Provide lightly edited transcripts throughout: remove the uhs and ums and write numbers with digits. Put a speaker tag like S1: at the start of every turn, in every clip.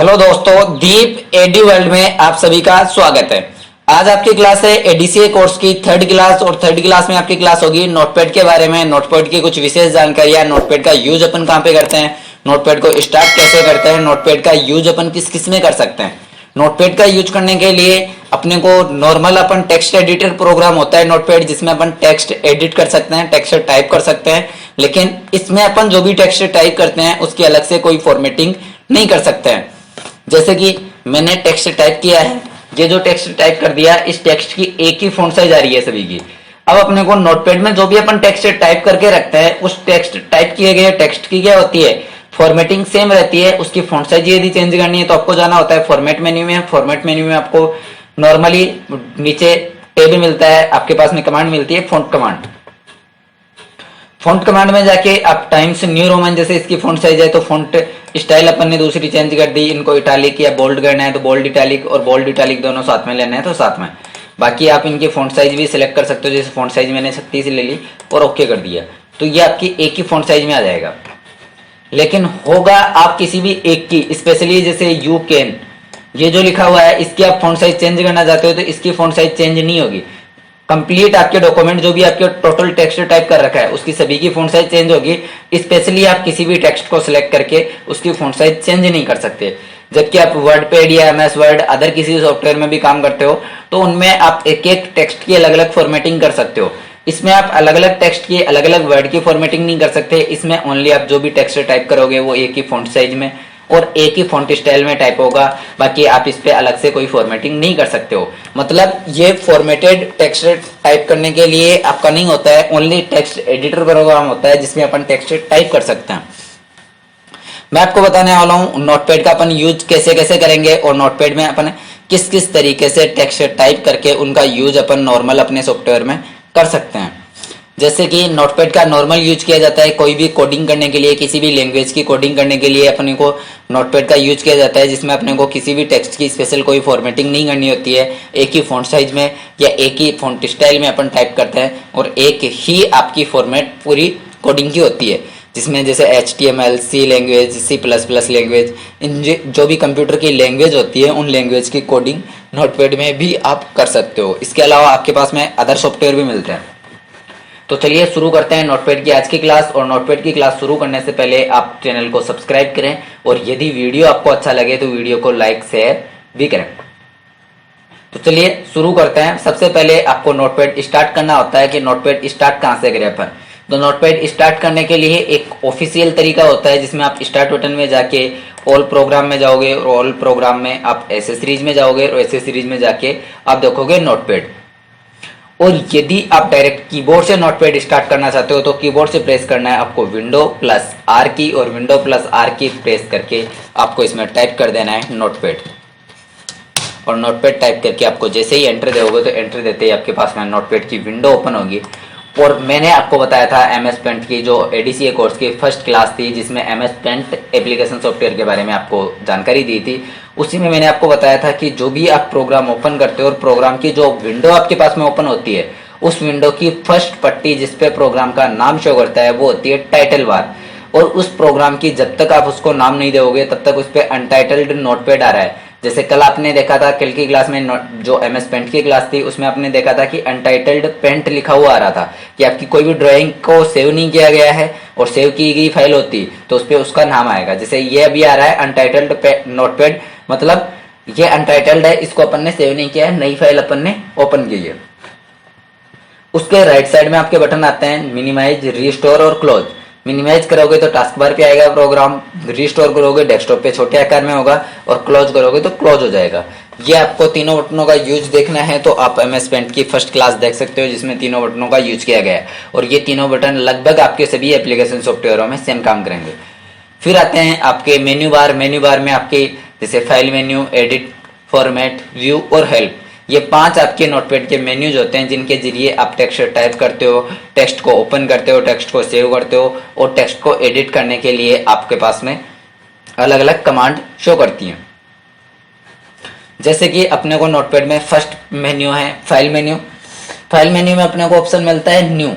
S1: Hello दोस्तों, दीप AD world में आप सभी का स्वागत है। आज आपकी क्लास है एडीसीए कोर्स की थर्ड क्लास और थर्ड क्लास में आपकी क्लास होगी नोटपैड के बारे में। नोटपैड की कुछ विशेष जानकारियां, नोटपैड का यूज अपन कहाँ पे करते हैं, नोटपैड को स्टार्ट कैसे करते हैं, नोटपैड का यूज अपन किस किस में कर सकते हैं। नोटपैड का यूज करने के लिए अपने को नॉर्मल अपन टेक्स्ट एडिटर प्रोग्राम होता है नोटपैड, जिसमें अपन टेक्स्ट एडिट कर सकते हैं, टेक्स्ट टाइप कर सकते हैं। लेकिन इसमें अपन जो भी टेक्स्ट टाइप करते हैं उसकी अलग से कोई फॉर्मेटिंग नहीं कर सकते हैं। जैसे कि मैंने टेक्स्ट टाइप किया है, ये जो टेक्स्ट टाइप कर दिया, इस टेक्स्ट की एक ही फॉन्ट साइज आ रही है सभी की। अब अपने को नोटपैड में जो भी अपन टेक्स्ट टाइप करके रखते हैं, उस टेक्स्ट टाइप किए गए टेक्स्ट की क्या होती है, फॉर्मेटिंग सेम रहती है। उसकी फॉन्ट साइज यदि चेंज करनी है तो आपको जाना होता है फॉर्मेट मेन्यू में। फॉर्मेट मेन्यू में आपको नॉर्मली नीचे टेब मिलता है, आपके पास में कमांड मिलती है फॉन्ट कमांड। फॉन्ट कमांड में जाके आप टाइम्स न्यू रोमन, जैसे इसकी फॉन्ट साइज है तो फॉन्ट स्टाइल अपन ने दूसरी चेंज कर दी। इनको इटालिक या बोल्ड करना है तो बोल्ड इटालिक, और बोल्ड इटालिक दोनों साथ में लेना है तो साथ में। बाकी आप इनकी फॉन्ट साइज भी सिलेक्ट कर सकते हो, जैसे फॉन्ट साइज मैंने 36 ले ली और ओके कर दिया तो ये आपकी एक ही फॉन्ट साइज में आ जाएगा। लेकिन होगा आप किसी भी एक की, स्पेशली जैसे यू कैन, ये जो लिखा हुआ है इसकी आप फॉन्ट साइज चेंज करना चाहते हो तो इसकी फॉन्ट साइज चेंज नहीं होगी। कंप्लीट आपके डॉक्यूमेंट जो भी आपके टोटल टेक्स्ट टाइप कर रखा है उसकी सभी की फॉन्ट साइज चेंज होगी। स्पेशली आप किसी भी टेक्स्ट को सिलेक्ट करके उसकी फॉन्ट साइज चेंज नहीं कर सकते। जबकि आप वर्डपैड या एमएस वर्ड अदर किसी सॉफ्टवेयर में भी काम करते हो तो उनमें आप एक एक टेक्स्ट की अलग अलग फॉर्मेटिंग कर सकते हो। इसमें आप अलग अलग टेक्स्ट की अलग अलग वर्ड की फॉर्मेटिंग नहीं कर सकते। इसमें ओनली आप जो भी टेक्स्ट टाइप करोगे वो एक ही फॉन्ट साइज में और एक ही फॉन्ट स्टाइल में टाइप होगा। बाकी आप इस पे अलग से कोई फॉर्मेटिंग नहीं कर सकते हो। मतलब ये फॉर्मेटेड टेक्स्ट टाइप करने के लिए आपका नहीं होता है, ओनली टेक्स्ट एडिटर प्रोग्राम होता है जिसमें अपन टेक्स्ट टाइप कर सकते हैं। मैं आपको बताने वाला हूँ नोटपैड का अपन यूज कैसे कैसे करेंगे और नोटपैड में अपन किस किस तरीके से टेक्स्ट टाइप करके उनका यूज अपन नॉर्मल अपने सॉफ्टवेयर में कर सकते हैं। जैसे कि नोटपैड का नॉर्मल यूज किया जाता है कोई भी कोडिंग करने के लिए, किसी भी लैंग्वेज की कोडिंग करने के लिए अपने को नोटपैड का यूज किया जाता है, जिसमें अपने को किसी भी टेक्स्ट की स्पेशल कोई फॉर्मेटिंग नहीं करनी होती है। एक ही फॉन्ट साइज में या एक ही फॉन्ट स्टाइल में अपन टाइप करते हैं और एक ही आपकी फॉर्मेट पूरी कोडिंग की होती है, जिसमें जैसे HTML, C language, C++ language, इन जो भी कंप्यूटर की लैंग्वेज होती है उन लैंग्वेज की कोडिंग नोटपैड में भी आप कर सकते हो। इसके अलावा आपके पास में अदर सॉफ्टवेयर भी मिलते हैं। तो चलिए शुरू करते हैं नोटपैड की आज की क्लास। और नोटपैड की क्लास शुरू करने से पहले आप चैनल को सब्सक्राइब करें और यदि वीडियो आपको अच्छा लगे तो वीडियो को लाइक शेयर भी करें। तो चलिए शुरू करते हैं। सबसे पहले आपको नोटपैड स्टार्ट करना होता है कि नोटपैड स्टार्ट कहाँ से करें अपन। तो नोटपैड स्टार्ट करने के लिए एक ऑफिशियल तरीका होता है जिसमें आप स्टार्ट बटन में जाके ऑल प्रोग्राम में जाओगे और ऑल प्रोग्राम में आप एसेसरीज में जाओगे और एसेसरीज में जाके आप देखोगे नोटपैड। और यदि आप डायरेक्ट कीबोर्ड से नोटपैड स्टार्ट करना चाहते हो तो कीबोर्ड से प्रेस करना है आपको Windows+R की, और Windows+R की प्रेस करके आपको इसमें टाइप कर देना है नोटपैड। और नोटपैड टाइप करके आपको जैसे ही एंटर दोगे तो एंटर देते ही आपके पास में नोटपैड की विंडो ओपन होगी। और मैंने आपको बताया था MS पेंट की जो एडीसीए कोर्स की फर्स्ट क्लास थी जिसमें MS पेंट एप्लीकेशन सॉफ्टवेयर के बारे में आपको जानकारी दी थी, उसी में मैंने आपको बताया था कि जो भी आप प्रोग्राम ओपन करते हो और प्रोग्राम की जो विंडो आपके पास में ओपन होती है उस विंडो की फर्स्ट पट्टी जिसपे प्रोग्राम का नाम शो करता है वो होती है टाइटल बार। और उस प्रोग्राम की जब तक आप उसको नाम नहीं दोगे तब तक उस पर अनटाइटल्ड नोटपैड आ रहा है। जैसे कल आपने देखा था, कल की क्लास में जो MS पेंट की क्लास थी उसमें आपने देखा था कि अनटाइटल्ड पेंट लिखा हुआ आ रहा था कि आपकी कोई भी ड्राइंग को सेव नहीं किया गया है और सेव की गई फाइल होती तो उस पर उसका नाम आएगा। जैसे ये अभी आ रहा है अनटाइटल्ड नोटपैड, मतलब ये अनटाइटल्ड है, इसको अपन ने सेव नहीं किया है, नई फाइल अपन ने ओपन की है। उसके राइट साइड में आपके बटन आते हैं मिनिमाइज, रिस्टोर और क्लोज। मिनिमाइज करोगे तो टास्क बार पे आएगा प्रोग्राम, रिस्टोर करोगे डेस्कटॉप पे छोटे आकार में होगा और क्लोज करोगे तो क्लोज हो जाएगा। ये आपको तीनों बटनों का यूज देखना है तो आप MS पेंट की फर्स्ट क्लास देख सकते हो जिसमें तीनों बटनों का यूज किया गया है। और ये तीनों बटन लगभग आपके सभी एप्लीकेशन सॉफ्टवेयरों में सेम काम करेंगे। फिर आते हैं आपके मेन्यू बार। मेन्यू बार में आपके जैसे file menu, edit, format, view और हेल्प, ये 5 आपके नोटपैड के मेन्यूज होते हैं जिनके जरिए आप टेक्स्ट टाइप करते हो, टेक्स्ट को ओपन करते हो, टेक्स्ट को सेव करते हो और टेक्स्ट को एडिट करने के लिए आपके पास में अलग अलग कमांड शो करती हैं। जैसे कि अपने को नोटपैड में फर्स्ट मेन्यू है फाइल मेन्यू। फाइल मेन्यू में अपने को ऑप्शन मिलता है न्यू।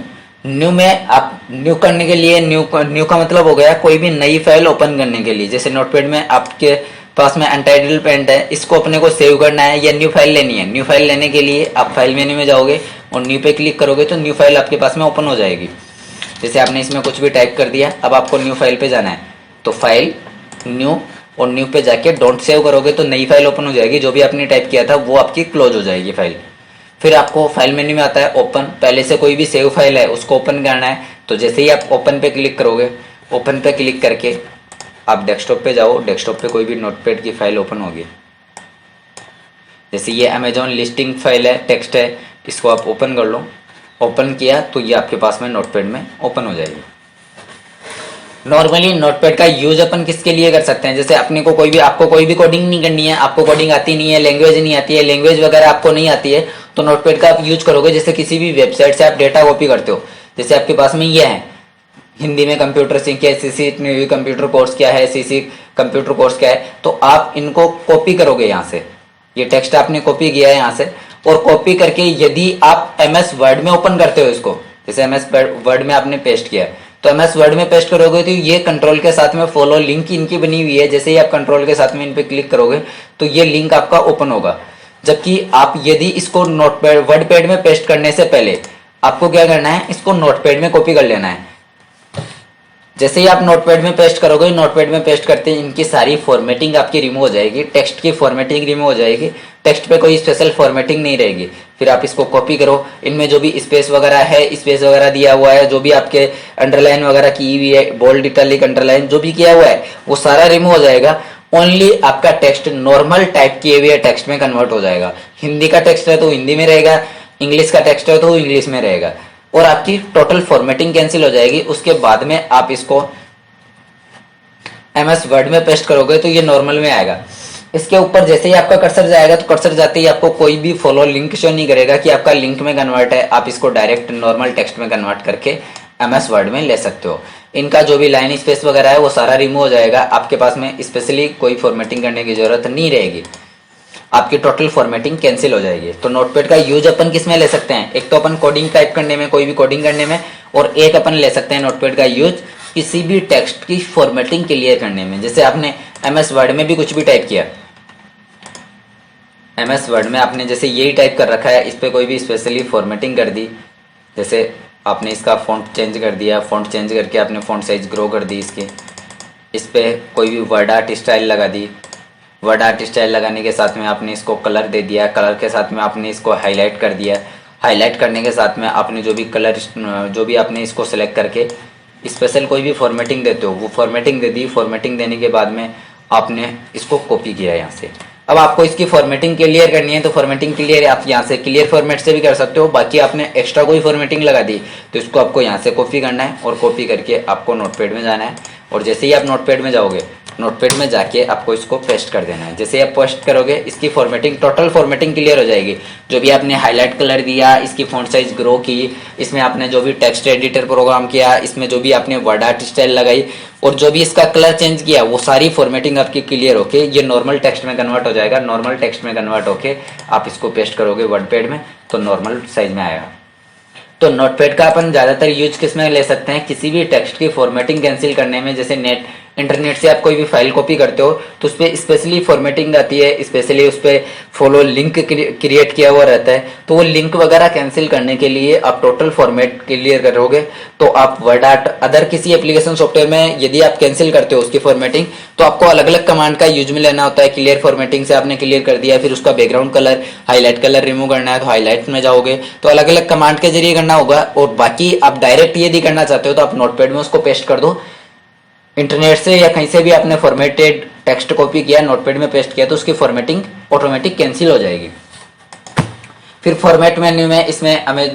S1: न्यू में आप न्यू करने के लिए न्यू का मतलब हो गया कोई भी नई फाइल ओपन करने के लिए। जैसे नोटपैड में आपके पास में अनटाइटल्ड पेंट है, इसको अपने को सेव करना है या न्यू फाइल लेनी है। न्यू फाइल लेने के लिए आप फाइल मेन्यू में जाओगे और न्यू पे क्लिक करोगे तो न्यू फाइल आपके पास में ओपन हो जाएगी। जैसे आपने इसमें कुछ भी टाइप कर दिया, अब आपको न्यू फाइल पे जाना है तो फाइल न्यू और न्यू पे जाके डोंट सेव करोगे तो नई फाइल ओपन हो जाएगी। जो भी आपने टाइप किया था वो आपकी क्लोज हो जाएगी फाइल। फिर आपको फाइल मेन्यू में आता है ओपन, पहले से कोई भी सेव फाइल है उसको ओपन करना है। तो जैसे ही आप ओपन पे क्लिक करोगे, ओपन पे क्लिक करके आप डेस्कटॉप पे जाओ, डेस्कटॉप पे कोई भी नोटपैड की फाइल ओपन होगी। जैसे ये अमेजॉन लिस्टिंग फाइल है, टेक्स्ट है, इसको आप ओपन कर लो। ओपन किया तो ये आपके पास में नोटपैड में ओपन हो जाएगी। नॉर्मली नोटपैड का यूज अपन किसके लिए कर सकते हैं, जैसे अपने को आपको कोई भी कोडिंग नहीं करनी है, आपको कोडिंग आती नहीं है, लैंग्वेज नहीं आती है, लैंग्वेज वगैरह आपको नहीं आती है, तो नोटपैड का आप यूज करोगे। जैसे किसी भी वेबसाइट से आप डेटा कॉपी करते हो, जैसे आपके पास में ये है हिंदी में कंप्यूटर सीख है, सीसी कंप्यूटर कोर्स क्या है, सीसी कंप्यूटर कोर्स क्या है, तो आप इनको कॉपी करोगे यहाँ से। ये टेक्स्ट आपने कॉपी किया है यहाँ से, और कॉपी करके यदि आप एमएस वर्ड में ओपन करते हो इसको, जैसे एमएस वर्ड में आपने पेस्ट किया है, तो एमएस वर्ड में पेस्ट करोगे तो ये कंट्रोल के साथ में फॉलो लिंक इनकी बनी हुई है। जैसे ही आप कंट्रोल के साथ में इन पे क्लिक करोगे तो ये लिंक आपका ओपन होगा। जबकि आप यदि इसको नोटपैड वर्ड पैड में पेस्ट करने से पहले आपको क्या करना है, इसको नोटपैड में कॉपी कर लेना है। जैसे ही आप नोटपैड में पेस्ट करोगे, नोटपैड में पेस्ट करते ही इनकी सारी फॉर्मेटिंग आपकी रिमूव हो जाएगी, टेक्स्ट की फॉर्मेटिंग रिमूव हो जाएगी, टेक्स्ट पे कोई स्पेशल फॉर्मेटिंग नहीं रहेगी। फिर आप इसको कॉपी करो, इनमें जो भी स्पेस वगैरह है, स्पेस वगैरह दिया हुआ है, जो भी आपके अंडरलाइन वगैरह की हुई है, बोल्ड इटैलिक अंडरलाइन जो भी किया हुआ है वो सारा रिमूव हो जाएगा। ओनली आपका टेक्स्ट नॉर्मल टाइप किए हुए टेक्स्ट में कन्वर्ट हो जाएगा। हिंदी का टेक्स्ट है तो हिंदी में रहेगा, इंग्लिश का टेक्स्ट है तो इंग्लिश में रहेगा, और आपकी टोटल फॉर्मेटिंग कैंसिल हो जाएगी। उसके बाद में आप इसको एमएस वर्ड में पेस्ट करोगे तो ये नॉर्मल में आएगा। इसके ऊपर जैसे ही आपका कर्सर जाएगा तो कर्सर जाते ही आपको कोई भी फॉलो लिंक शो नहीं करेगा कि आपका लिंक में कन्वर्ट है। आप इसको डायरेक्ट नॉर्मल टेक्स्ट में कन्वर्ट करके एमएस वर्ड में ले सकते हो। इनका जो भी लाइन स्पेस वगैरह है वो सारा रिमूव हो जाएगा। आपके पास में स्पेशली कोई फॉर्मेटिंग करने की जरूरत नहीं रहेगी, आपकी टोटल फॉर्मेटिंग कैंसिल हो जाएगी। तो नोटपैड का यूज अपन किस में ले सकते हैं, एक तो अपन कोडिंग टाइप करने में, कोई भी कोडिंग करने में, और एक अपन ले सकते हैं नोटपैड का यूज किसी भी टेक्स्ट की फॉर्मेटिंग क्लियर करने में। जैसे आपने एमएस वर्ड में भी कुछ भी टाइप किया, एमएस वर्ड में आपने जैसे यही टाइप कर रखा है, इस पर कोई भी स्पेशली फॉर्मेटिंग कर दी, जैसे आपने इसका फॉन्ट चेंज कर दिया, फॉन्ट चेंज करके आपने फॉन्ट साइज ग्रो कर दी इसकी, इस पर कोई भी वर्ड आर्ट स्टाइल लगा दी, वर्ड आर्ट स्टाइल लगाने के साथ में आपने इसको कलर दे दिया, कलर के साथ में आपने इसको हाईलाइट कर दिया, हाईलाइट करने के साथ में आपने जो भी कलर जो भी आपने इसको सेलेक्ट करके स्पेशल कोई भी फॉर्मेटिंग देते हो वो फॉर्मेटिंग दे दी। फॉर्मेटिंग देने के बाद में आपने इसको कॉपी किया यहाँ से। अब आपको इसकी फॉर्मेटिंग क्लियर करनी है तो फॉर्मेटिंग क्लियर आप यहाँ से क्लियर फॉर्मेट से भी कर सकते हो। बाकी आपने एक्स्ट्रा कोई फॉर्मेटिंग लगा दी तो इसको आपको यहाँ से कॉपी करना है, और कॉपी करके आपको नोटपैड में जाना है, और जैसे ही आप नोटपैड में जाओगे, नोटपैड में जाके आपको इसको पेस्ट कर देना है। जैसे आप पेस्ट करोगे इसकी फॉर्मेटिंग टोटल फॉर्मेटिंग क्लियर हो जाएगी। जो भी आपने हाईलाइट कलर दिया, इसकी फॉन्ट साइज ग्रो की, इसमें आपने जो भी टेक्स्ट एडिटर प्रोग्राम किया, इसमें जो भी आपने वर्ड आर्ट स्टाइल लगाई, और जो भी इसका कलर चेंज किया, वो सारी फॉर्मेटिंग आपकी क्लियर होके ये नॉर्मल टेक्स्ट में कन्वर्ट हो जाएगा। नॉर्मल टेक्स्ट में कन्वर्ट होके आप इसको पेस्ट करोगे वर्डपैड में तो नॉर्मल साइज में आएगा। तो नोटपैड का अपन ज्यादातर यूज किस में ले सकते हैं, किसी भी टेक्स्ट की फॉर्मेटिंग कैंसिल करने में। जैसे इंटरनेट से आप कोई भी फाइल कॉपी करते हो तो उस पर स्पेशली फॉर्मेटिंग आती है, स्पेशली उस पर फॉलो लिंक क्रिएट किया हुआ रहता है, तो वो लिंक वगैरह कैंसिल करने के लिए आप टोटल फॉर्मेट क्लियर करोगे। तो आप वर्ड आर्ट अदर किसी एप्लीकेशन सॉफ्टवेयर में यदि आप कैंसिल करते हो उसकी फॉर्मेटिंग, तो आपको अलग अलग कमांड का यूज में लेना होता है। क्लियर फॉर्मेटिंग से आपने क्लियर कर दिया, फिर उसका background colour highlight colour remove करना है तो हाईलाइट में जाओगे, तो अलग अलग कमांड के जरिए करना होगा। और बाकी आप डायरेक्ट यदि करना चाहते हो तो आप नोटपैड में उसको पेस्ट कर दो। इंटरनेट से या कहीं से भी आपने फॉर्मेटेड टेक्स्ट कॉपी किया, नोटपैड में पेस्ट किया, तो उसकी फॉर्मेटिंग ऑटोमेटिक कैंसिल हो जाएगी। फिर फॉर्मेट मेन्यू में इसमें हमें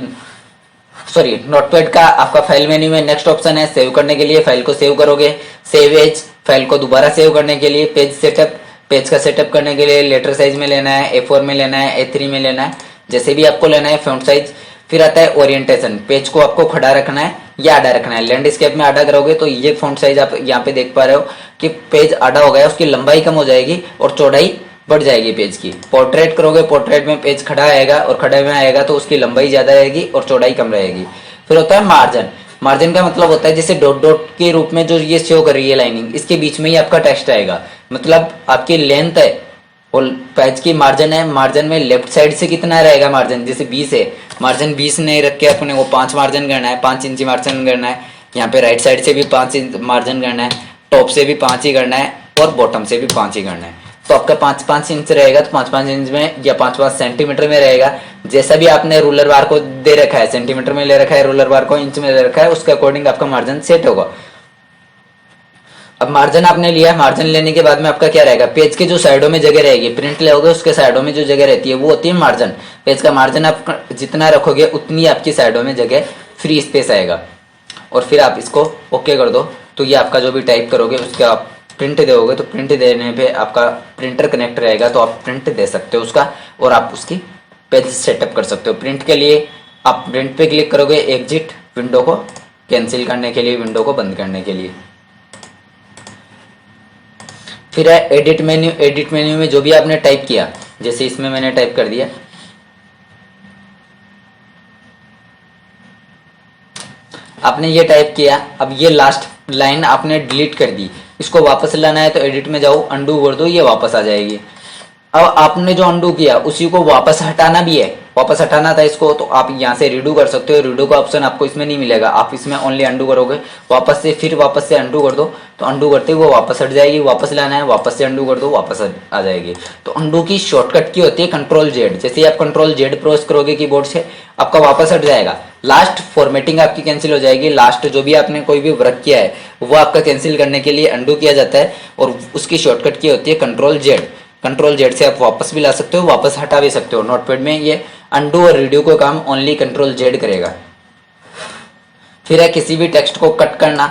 S1: नोटपैड का आपका फाइल मेन्यू में नेक्स्ट ऑप्शन है सेव करने के लिए। फाइल को सेव करोगे, सेव एज, फाइल को दोबारा सेव करने के लिए पेज सेटअप, पेज का सेटअप करने के लिए लेटर साइज में लेना है, A4 में लेना है, A3 में लेना है, जैसे भी आपको लेना है फॉन्ट साइज। फिर आता है ओरिएंटेशन, पेज को आपको खड़ा रखना है या आड़ा रखना है। लैंडस्केप में आड़ा करोगे तो ये फॉन्ट साइज आप यहाँ पे देख पा रहे हो कि पेज आड़ा हो गया, उसकी लंबाई कम हो जाएगी और चौड़ाई बढ़ जाएगी पेज की। पोर्ट्रेट करोगे, पोर्ट्रेट में पेज खड़ा आएगा और खड़े में आएगा तो उसकी लंबाई ज्यादा रहेगी और चौड़ाई कम रहेगी। फिर होता है मार्जिन, मार्जिन का मतलब होता है जैसे डॉट डॉट के रूप में जो ये शो कर रही है लाइनिंग, इसके बीच में ही आपका टेक्स्ट आएगा। मतलब आपकी लेंथ है और पेज की मार्जिन है, मार्जिन में लेफ्ट साइड से कितना रहेगा मार्जिन, जैसे 20 है, मार्जिन 20 नहीं रख के अपने को 5 मार्जिन करना है, 5 इंची मार्जिन करना है। यहाँ पे राइट साइड से भी 5 इंच मार्जिन करना है, टॉप से भी 5 ही करना है और बॉटम से भी 5 ही करना है। तो आपका 5-5 इंच रहेगा, तो 5-5 इंच में या 5-5 सेंटीमीटर में रहेगा। जैसा भी आपने रूलर बार को दे रखा है, सेंटीमीटर में ले रखा है, रूलर बार को इंच में ले रखा है, उसके अकॉर्डिंग आपका मार्जिन सेट होगा। अब मार्जिन आपने लिया, मार्जिन लेने के बाद में आपका क्या रहेगा, पेज के जो साइडों में जगह रहेगी, प्रिंट लोगे उसके साइडों में जो जगह रहती है वो होती है मार्जिन। पेज का मार्जिन आप जितना रखोगे उतनी आपकी साइडों में जगह फ्री स्पेस आएगा। और फिर आप इसको ओके कर दो, तो ये आपका जो भी टाइप करोगे उसके आप प्रिंट दोगे, तो प्रिंट देने पे आपका प्रिंटर कनेक्ट रहेगा, तो आप प्रिंट दे सकते हो उसका, और आप उसकी पेज सेटअप कर सकते हो। प्रिंट के लिए आप प्रिंट पे क्लिक करोगे, एग्जिट, विंडो को कैंसिल करने के लिए, विंडो को बंद करने के लिए। फिर है एडिट मेन्यू। एडिट मेन्यू में जो भी आपने टाइप किया, जैसे इसमें मैंने टाइप कर दिया, आपने ये टाइप किया, अब ये लास्ट लाइन आपने डिलीट कर दी, इसको वापस लाना है तो एडिट में जाओ, अंडू कर दो, ये वापस आ जाएगी। अब आपने जो अंडू किया उसी को वापस हटाना भी है, वापस हटाना था इसको, तो आप यहाँ से रीडू कर सकते हो। रीडू का ऑप्शन आपको इसमें नहीं मिलेगा, आप इसमें ओनली अंडू करोगे, वापस से फिर वापस से अंडू कर दो, तो अंडू करते ही वो वापस हट जाएगी। वापस लाना है, वापस से अंडू कर दो, वापस आ जाएगी। तो अंडू की शॉर्टकट की होती है कंट्रोल जेड। जैसे ही आप कंट्रोल जेड प्रेस करोगे कीबोर्ड से, आपका वापस हट जाएगा। लास्ट फॉर्मेटिंग आपकी कैंसिल हो जाएगी। लास्ट जो भी आपने कोई भी वर्क किया है वो आपका कैंसिल करने के लिए अंडू किया जाता है, और उसकी शॉर्टकट की होती है कंट्रोल जेड। कंट्रोल जेड से आप वापस भी ला सकते हो, वापस हटा भी सकते हो। नोटपैड में ये अंडू और रीडू को काम ओनली कंट्रोल जेड करेगा। फिर है किसी भी टेक्स्ट को कट करना।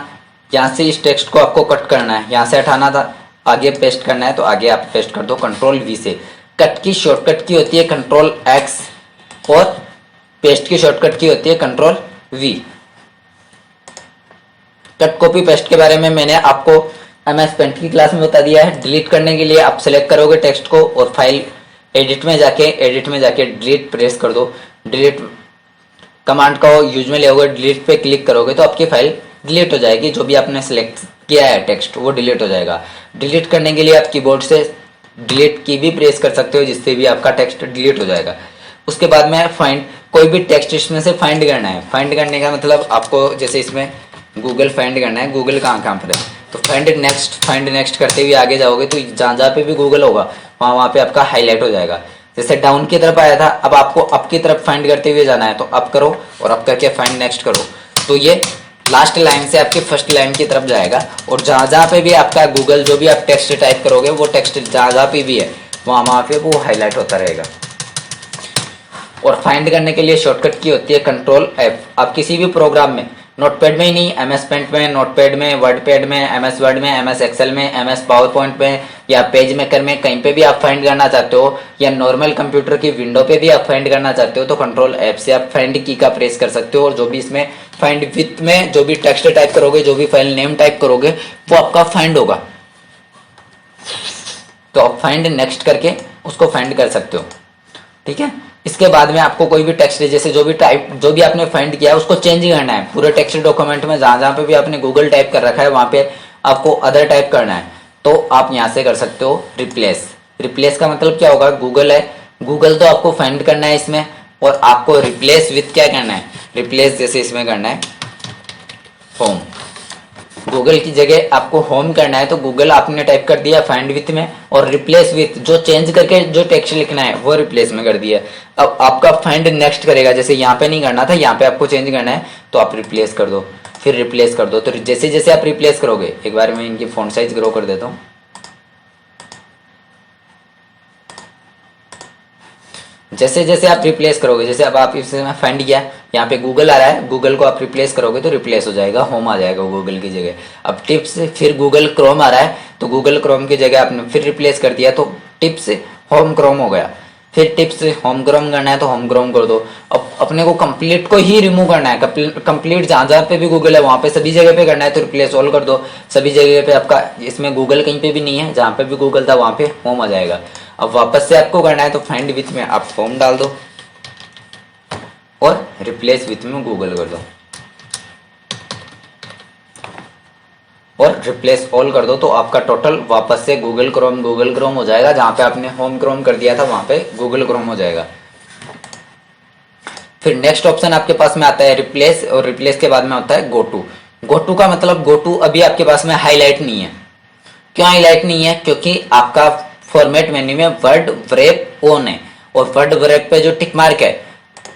S1: यहाँ से इस टेक्स्ट को आपको कट करना है, यहाँ से हटाना था, आगे पेस्ट करना है तो आगे आप पेस्ट कर दो कंट्रोल वी से। कट की शॉर्टकट की होती है कंट्रोल एक्स, और पेस्ट की शॉर्टकट की होती है control we. Cut copy paste के बारे में मैंने आपको MS पेंट की क्लास में बता दिया है। डिलीट करने के लिए आप सेलेक्ट करोगे टेक्स्ट को, और फाइल एडिट में जाके डिलीट प्रेस कर दो। डिलीट कमांड का यूज में ले, डिलीट पे क्लिक करोगे तो आपकी फाइल डिलीट हो जाएगी। जो भी आपने सेलेक्ट किया है टेक्स्ट वो डिलीट हो जाएगा। डिलीट करने के लिए आप कीबोर्ड से डिलीट की भी प्रेस कर सकते हो, जिससे भी आपका टेक्स्ट डिलीट हो जाएगा। उसके बाद में फाइंड, कोई भी टेक्स्ट इसमें से फाइंड करना है। फाइंड करने का मतलब आपको जैसे इसमें गूगल फाइंड करना है, गूगल कहाँ पर है, तो फाइंड नेक्स्ट करते हुए आगे जाओगे तो जहाँ पे भी गूगल होगा वहाँ पे आपका हाईलाइट हो जाएगा। जैसे डाउन की तरफ आया था, अब आपको अप की तरफ फाइंड करते हुए जाना है, तो अप करो और अप करके फाइंड नेक्स्ट करो, तो ये लास्ट लाइन से आपके फर्स्ट लाइन की तरफ जाएगा। और जहाँ पे भी आपका गूगल जो भी आप टेक्स्ट टाइप करोगे वो टेक्स्ट जहाँ पे भी है वहाँ पे वो हाईलाइट होता रहेगा। और फाइंड करने के लिए शॉर्टकट की होती है कंट्रोल F। आप किसी भी प्रोग्राम में, नोटपैड में ही नहीं, MS पेंट में, नोटपैड में, वर्डपैड में, MS वर्ड में, MS एक्सेल में, MS पावर पॉइंट में, या पेज मेकर में, कहीं पे भी आप फाइंड करना चाहते हो, या नॉर्मल कंप्यूटर की विंडो पे भी आप फाइंड करना चाहते हो, तो कंट्रोल F से आप फाइंड की का प्रेस कर सकते हो। और जो भी इसमें फाइंड विथ में जो भी टेक्स्ट टाइप करोगे, जो भी फाइल नेम टाइप करोगे वो आपका फाइंड होगा, तो आप फाइंड नेक्स्ट करके उसको फाइंड कर सकते हो। ठीक है। इसके बाद में आपको कोई भी टेक्स्ट जैसे जो भी आपने फाइंड किया है उसको चेंज करना है। पूरे टेक्स्ट डॉक्यूमेंट में जहां पे भी आपने गूगल टाइप कर रखा है वहां पे आपको अदर टाइप करना है, तो आप यहां से कर सकते हो रिप्लेस। रिप्लेस का मतलब क्या होगा, गूगल है, गूगल तो आपको फाइंड करना है इसमें, और आपको रिप्लेस विथ क्या करना है, रिप्लेस जैसे इसमें करना है होम। गूगल की जगह आपको होम करना है, तो गूगल आपने टाइप कर दिया फाइंड विथ में, और रिप्लेस विथ जो चेंज करके जो टेक्स्ट लिखना है वो रिप्लेस में कर दिया। अब आपका फाइंड नेक्स्ट करेगा, जैसे यहाँ पे नहीं करना था, यहाँ पे आपको चेंज करना है, तो आप रिप्लेस कर दो, फिर रिप्लेस कर दो। तो जैसे जैसे आप रिप्लेस करोगे, एक बार मैं इनकी फॉन्ट साइज ग्रो कर देता हूँ, जैसे जैसे आप रिप्लेस करोगे, जैसे अब आप इसमें फाइंड किया, यहाँ पे गूगल आ रहा है, गूगल को आप रिप्लेस करोगे तो रिप्लेस हो जाएगा, होम आ जाएगा गूगल की जगह। अब टिप्स, फिर गूगल क्रोम आ रहा है, तो गूगल क्रोम की जगह आपने फिर रिप्लेस कर दिया, तो टिप्स होम क्रोम हो गया। फिर टिप्स होम क्रोम करना है तो होम क्रोम कर दो। अब अपने को कंप्लीट को ही रिमूव करना है, कंप्लीट जहाँ जहाँ पे भी गूगल है वहाँ पे सभी जगह पे करना है, तो रिप्लेस ऑल कर दो। सभी जगह पे आपका इसमें गूगल कहीं पे भी नहीं है, जहाँ पे भी गूगल था वहाँ पे होम आ जाएगा। अब वापस से आपको करना है तो फाइंड विथ में आप होम डाल दो और रिप्लेस विथ में गूगल कर दो। और रिप्लेस ऑल कर दो तो आपका टोटल वापस से गूगल क्रोम हो जाएगा। जहां पे आपने होम क्रोम कर दिया था वहां पे गूगल क्रोम हो जाएगा। फिर नेक्स्ट ऑप्शन आपके पास में आता है रिप्लेस, और रिप्लेस के बाद में होता है गो टू। गो टू का मतलब गो टू अभी आपके पास में हाईलाइट नहीं है। क्यों हाईलाइट नहीं है? क्योंकि आपका फॉर्मेट मेन्यू में वर्ड व्रेप ऑन है, और वर्ड व्रेप पे जो टिक मार्क है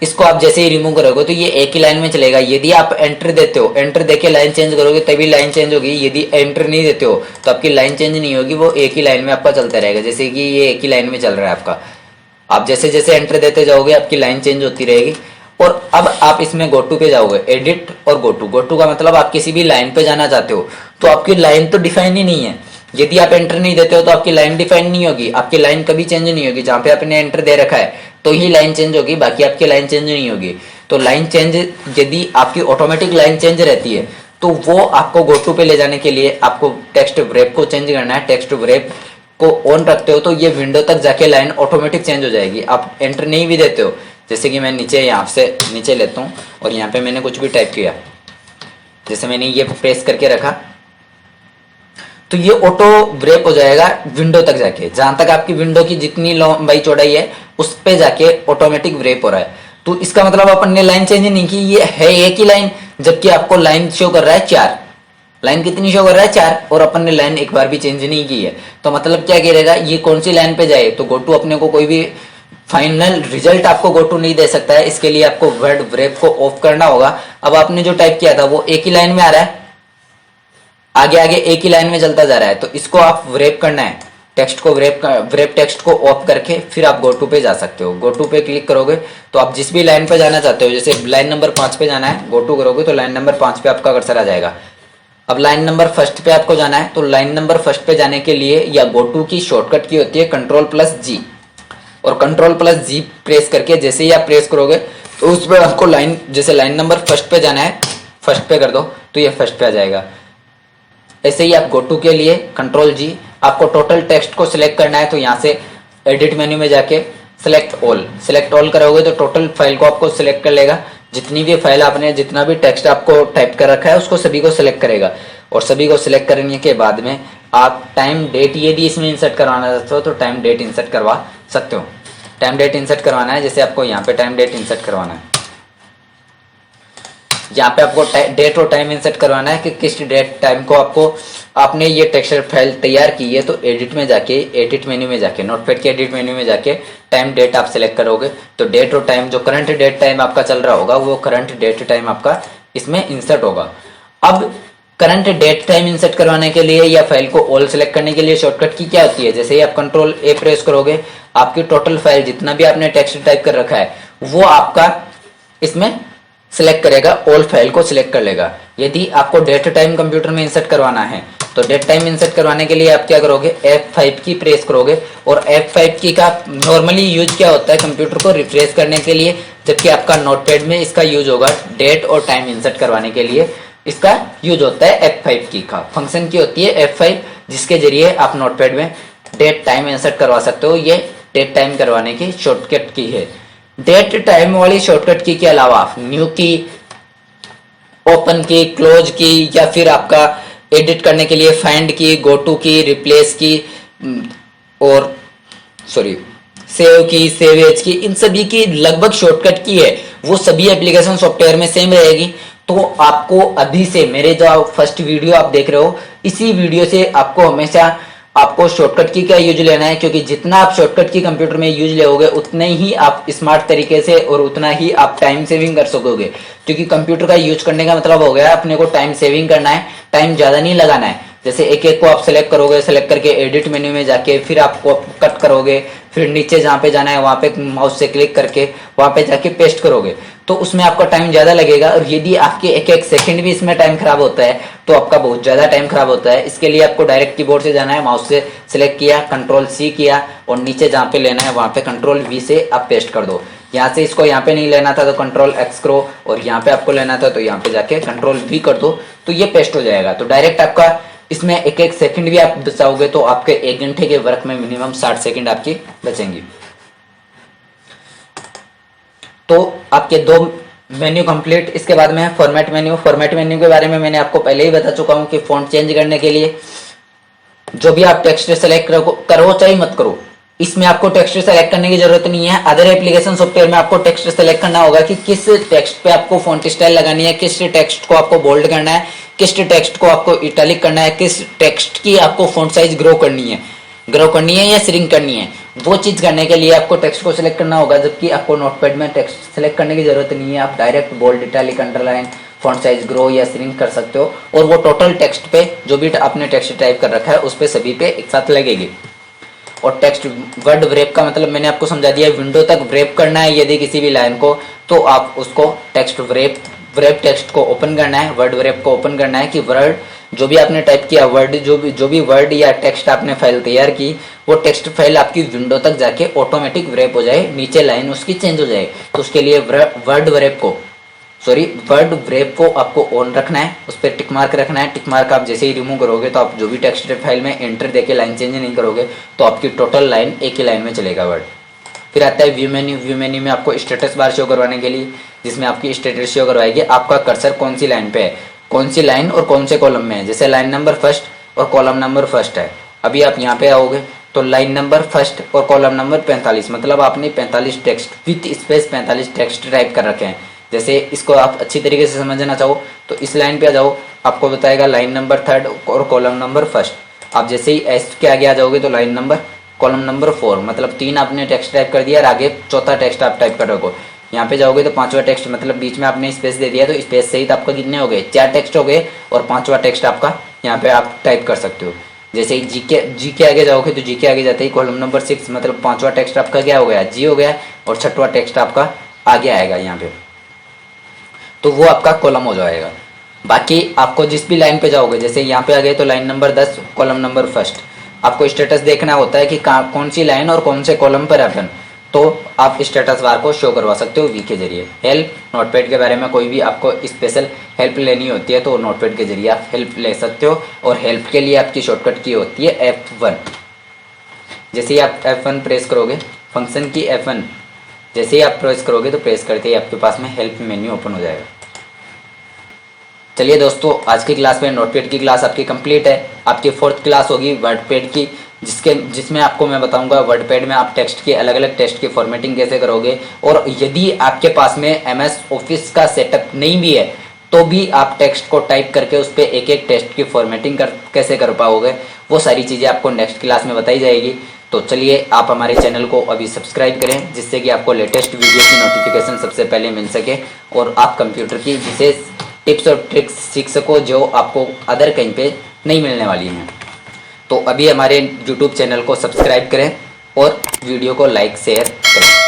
S1: इसको आप जैसे ही रिमूव करोगे तो ये एक ही लाइन में चलेगा। यदि आप एंटर देते हो, एंटर देके लाइन चेंज करोगे तभी लाइन चेंज होगी। यदि एंटर नहीं देते हो तो आपकी लाइन चेंज नहीं होगी, वो एक ही लाइन में आपका चलता रहेगा। जैसे कि ये एक ही लाइन में चल रहा है आपका, आप जैसे जैसे एंटर देते जाओगे आपकी लाइन चेंज होती रहेगी। और अब आप इसमें गो टू पे जाओगे, एडिट और गो टू। गो टू का मतलब आप किसी भी लाइन पे जाना चाहते हो तो आपकी लाइन तो डिफाइन ही नहीं है। यदि आप एंटर नहीं देते हो तो आपकी लाइन डिफाइन नहीं होगी, आपकी लाइन कभी चेंज नहीं होगी। जहां पे आपने एंटर दे रखा है तो ही लाइन चेंज होगी, बाकी आपकी लाइन चेंज नहीं होगी। तो लाइन चेंज, यदि आपकी ऑटोमेटिक लाइन चेंज रहती है तो वो आपको गो टू पे ले जाने के लिए आपको टेक्स्ट व्रेप को चेंज करना है। टेक्स्ट व्रेप को ऑन रखते हो तो ये विंडो तक जाके लाइन ऑटोमेटिक चेंज हो जाएगी। आप एंटर नहीं भी देते हो, जैसे कि मैं नीचे यहाँ से नीचे लेता हूँ और यहाँ पे मैंने कुछ भी टाइप किया, जैसे मैंने ये प्रेस करके रखा तो ये ऑटो व्रेप हो जाएगा विंडो तक जाके। जहां तक आपकी विंडो की जितनी लंबाई चौड़ाई है उस पे जाके ऑटोमेटिक व्रेप हो रहा है। तो इसका मतलब अपन ने लाइन चेंज नहीं की, ये है एक ही लाइन, जबकि आपको लाइन शो कर रहा है 4। लाइन कितनी शो कर रहा है? 4, और अपन ने लाइन एक बार भी चेंज नहीं की है। तो मतलब क्या करेगा, ये कौन सी लाइन पे जाए? तो गो टू अपने को कोई भी फाइनल रिजल्ट आपको गो टू नहीं दे सकता है। इसके लिए आपको वर्ड व्रेप को ऑफ करना होगा। अब आपने जो टाइप किया था वो एक ही लाइन में आ रहा है, आगे आगे एक ही लाइन में चलता जा रहा है। तो इसको आप व्रेप करना है, टेक्स्ट को व्रेप टेक्स्ट को ऑफ करके फिर आप गो टू पे जा सकते हो। गो टू पे क्लिक करोगे तो आप जिस भी लाइन पे जाना चाहते हो, जैसे लाइन नंबर 5 पे जाना है, गो टू करोगे तो लाइन नंबर 5 पे आपका कर्सर आ जाएगा। अब लाइन नंबर फर्स्ट पे आपको जाना है, तो लाइन नंबर फर्स्ट पे जाने के लिए या गो टू की शॉर्टकट की होती है Ctrl+G, और Ctrl+G प्रेस करके जैसे ही आप प्रेस करोगे तो उस पर आपको लाइन, जैसे लाइन नंबर फर्स्ट पे जाना है, फर्स्ट पे कर दो तो ये फर्स्ट पे आ जाएगा। ऐसे ही आप गो टू के लिए Ctrl+G, आपको टोटल टेक्स्ट को सिलेक्ट करना है तो यहाँ से एडिट मेन्यू में जाके सिलेक्ट ऑल करोगे तो टोटल फाइल को आपको सिलेक्ट कर लेगा। जितनी भी फाइल आपने, जितना भी टेक्स्ट आपको टाइप कर रखा है उसको सभी को सिलेक्ट करेगा। और सभी को सिलेक्ट करने के बाद में आप टाइम डेट यदि इसमें इंसर्ट करवाना चाहते हो तो टाइम डेट इंसर्ट करवा सकते हो। टाइम डेट इंसर्ट करवाना है, जैसे आपको यहाँ पे टाइम डेट इंसर्ट करवाना है, यहाँ पे आपको डेट और टाइम इंसर्ट करवाना है कि किस डेट टाइम को आपने ये टेक्सचर फाइल तैयार की है। तो एडिट में जाके, एडिट मेन्यू में जाके, नोटपैड के एडिट मेन्यू में जाके टाइम डेट आप सिलेक्ट करोगे तो डेट और टाइम, जो करंट डेट टाइम आपका चल रहा होगा वो करंट डेट टाइम आपका इसमें इंसर्ट होगा। अब करंट डेट टाइम इंसर्ट करवाने के लिए या फाइल को ऑल सेलेक्ट करने के लिए शॉर्टकट की क्या होती है, जैसे ही आप Ctrl+A प्रेस करोगे आपकी टोटल फाइल, जितना भी आपने टेक्स्ट टाइप कर रखा है वो आपका इसमें सिलेक्ट करेगा, ऑल फाइल को सिलेक्ट कर लेगा। यदि आपको डेट टाइम कंप्यूटर में इंसर्ट करवाना है तो डेट टाइम इंसर्ट करवाने के लिए आप क्या करोगे, F5 की प्रेस करोगे। और F5 की का नॉर्मली यूज क्या होता है कंप्यूटर को रिफ्रेश करने के लिए, जबकि आपका नोटपैड में इसका यूज होगा डेट और टाइम इंसर्ट करवाने के लिए। इसका यूज होता है F5 की का, फंक्शन की होती है F5, जिसके जरिए आप नोटपैड में डेट टाइम इंसर्ट करवा सकते हो। ये डेट टाइम करवाने की शॉर्टकट की है। डेट टाइम वाली शॉर्टकट की के अलावा न्यू की, ओपन की, क्लोज की, या फिर आपका एडिट करने के लिए फाइंड की, गो टू की, रिप्लेस की, और सेव की, सेव एज की, इन सभी की लगभग शॉर्टकट की है वो सभी एप्लीकेशन सॉफ्टवेयर में सेम रहेगी। तो आपको अभी से, मेरे जो फर्स्ट वीडियो आप देख रहे हो, इसी वीडियो से आपको हमेशा आपको शॉर्टकट की का यूज लेना है, क्योंकि जितना आप शॉर्टकट की कंप्यूटर में यूज लोगे उतने ही आप स्मार्ट तरीके से और उतना ही आप टाइम सेविंग कर सकोगे। क्योंकि कंप्यूटर का यूज करने का मतलब हो गया अपने को टाइम सेविंग करना है, टाइम ज्यादा नहीं लगाना है। जैसे एक एक को आप सिलेक्ट करोगे, सिलेक्ट करके एडिट मेन्यू में जाके फिर आपको कट करोगे, फिर नीचे जहाँ पे जाना है वहां पे माउस से क्लिक करके वहां पे जाके पेस्ट करोगे, तो उसमें आपका टाइम ज्यादा लगेगा। और यदि आपके एक एक सेकंड भी इसमें टाइम खराब होता है तो आपका बहुत ज्यादा टाइम खराब होता है। इसके लिए आपको डायरेक्ट कीबोर्ड से जाना है, माउस से सिलेक्ट किया, Ctrl+C किया, और नीचे जहाँ पे लेना है वहां पे Ctrl+V से आप पेस्ट कर दो। यहाँ से इसको यहाँ पे नहीं लेना था तो Ctrl+X करो, और यहाँ पे आपको लेना था तो यहाँ पे जाके Ctrl+V कर दो, तो ये पेस्ट हो जाएगा। तो डायरेक्ट आपका इसमें एक एक सेकंड भी आप बचाओगे तो आपके 1 घंटे के वर्क में मिनिमम 60 सेकंड आपकी बचेंगी। तो आपके 2 मेन्यू कंप्लीट। इसके बाद में फॉर्मेट मेन्यू। फॉर्मेट मेन्यू के बारे में मैंने आपको पहले ही बता चुका हूँ कि फॉन्ट चेंज करने के लिए जो भी आप टेक्स्ट सेलेक्ट करो चाहे मत करो, इसमें आपको टेक्स्ट सेलेक्ट करने की जरूरत नहीं है। अदर एप्लीकेशन सॉफ्टवेयर में आपको टेक्स्ट सेलेक्ट करना होगा कि किस टेक्स्ट पे आपको फॉन्ट स्टाइल लगानी है, किस टेक्स्ट को आपको बोल्ड करना है, किस टेक्स्ट को आपको इटैलिक करना है, किस टेक्स्ट की आपको फॉन्ट साइज ग्रो करनी है या श्रिंक करनी है। वो चीज करने के लिए आपको टेक्स्ट को सिलेक्ट करना होगा, जबकि आपको नोटपैड में टेक्स्ट सेलेक्ट करने की जरूरत नहीं है। आप direct bold, italic, underline, font size grow या श्रिंक कर सकते हो और वो टोटल टेक्स्ट पे जो भी आपने टेक्स्ट टाइप कर रखा है उस पे सभी पे एक साथ लगेगी। और टेक्स्ट वर्ड व्रेप का मतलब मैंने आपको समझा दिया, विंडो तक व्रेप करना है यदि किसी भी लाइन को, तो आप उसको टेक्स्ट व्रेप टेक्स्ट को ओपन करना है, वर्ड व्रेप को ओपन करना है कि वर्ड जो भी आपने टाइप किया, वर्ड जो भी वर्ड या टेक्स्ट आपने फाइल तैयार की, वो टेक्स्ट फाइल आपकी विंडो तक जाके ऑटोमेटिक व्रेप हो जाए, नीचे लाइन उसकी चेंज हो जाए। तो उसके लिए वर्ड व्रेप को आपको ऑन रखना है, उस पर टिक मार्क रखना है। टिक मार्क आप जैसे ही रिमूव करोगे तो आप जो भी टेक्स्ट फाइल में एंटर देके लाइन चेंज नहीं करोगे तो आपकी टोटल लाइन एक ही लाइन में चलेगा वर्ड। फिर आता है व्यू मेन्यू। व्यू मेन्यू में आपको स्टेटस बार शो करवाने के लिए, जिसमें आपकी स्टेटस शो करवाएगी आपका कर्सर कौन सी लाइन पे है, कौन सी लाइन और कौन से कॉलम में है। जैसे लाइन नंबर फर्स्ट और कॉलम नंबर फर्स्ट है, अभी आप यहाँ पे आओगे तो लाइन नंबर फर्स्ट और कॉलम नंबर 45, मतलब आपने 45 text with space 45 text type कर रखे हैं। जैसे इसको आप अच्छी तरीके से समझना चाहो तो इस लाइन पे आ जाओ, आपको बताएगा लाइन नंबर थर्ड और कॉलम नंबर फर्स्ट। आप जैसे ही एस के आगे आ जाओगे तो लाइन नंबर कॉलम नंबर 4, मतलब 3 आपने टेक्स्ट टाइप कर दिया और आगे चौथा टेक्स्ट आप टाइप कर रखो। यहाँ पे जाओगे तो 5वां टेक्स्ट, मतलब बीच में आपने स्पेस दे दिया तो स्पेस सहित आपका कितने हो गए, 4 टेक्स्ट हो गए और 5वां टेक्स्ट आपका यहाँ पे आप टाइप कर सकते हो। जैसे ही जी के आगे जाओगे तो जी के आगे जाते ही कॉलम नंबर 6, मतलब 5वां टेक्स्ट आपका क्या हो गया, जी हो गया और 6वां टेक्स्ट आपका आगे आएगा यहाँ पे, तो वो आपका कॉलम हो जाएगा। बाकी आपको जिस भी लाइन पे जाओगे, जैसे यहाँ पे आ गए तो line number 10 column number first, आपको स्टेटस देखना होता है कि कौन सी लाइन और कौन से कॉलम पर अपन, तो आप स्टेटस बार को शो करवा सकते हो वी के जरिए। हेल्प, नोटपैड के बारे में कोई भी आपको स्पेशल हेल्प लेनी होती है तो नोटपैड के जरिए आप हेल्प ले सकते हो। और हेल्प के लिए आपकी शॉर्टकट की होती है F1। जैसे ही आप F1 प्रेस करोगे, फंक्शन की F1 जैसे ही आप प्रेस करोगे तो प्रेस करते ही आपके पास में हेल्प मेन्यू ओपन हो जाएगा। चलिए दोस्तों, आज की क्लास में नोटपैड की क्लास आपकी कंप्लीट है। आपकी 4th क्लास होगी वर्डपैड की, जिसमें आपको मैं बताऊंगा वर्डपैड में आप टेक्स्ट के अलग अलग टेक्स्ट की फॉर्मेटिंग कैसे करोगे, और यदि आपके पास में MS ऑफिस का सेटअप नहीं भी है तो भी आप टेक्स्ट को टाइप करके उस पर एक एक टेक्स्ट की फॉर्मेटिंग कैसे कर पाओगे, वो सारी चीज़ें आपको नेक्स्ट क्लास में बताई जाएगी। तो चलिए आप हमारे चैनल को अभी सब्सक्राइब करें, जिससे कि आपको लेटेस्ट वीडियो की नोटिफिकेशन सबसे पहले मिल सके और आप कंप्यूटर की विशेष टिप्स और ट्रिक्स सीख सको जो आपको अदर कहीं पे नहीं मिलने वाली हैं। तो अभी हमारे YouTube चैनल को सब्सक्राइब करें और वीडियो को लाइक शेयर करें।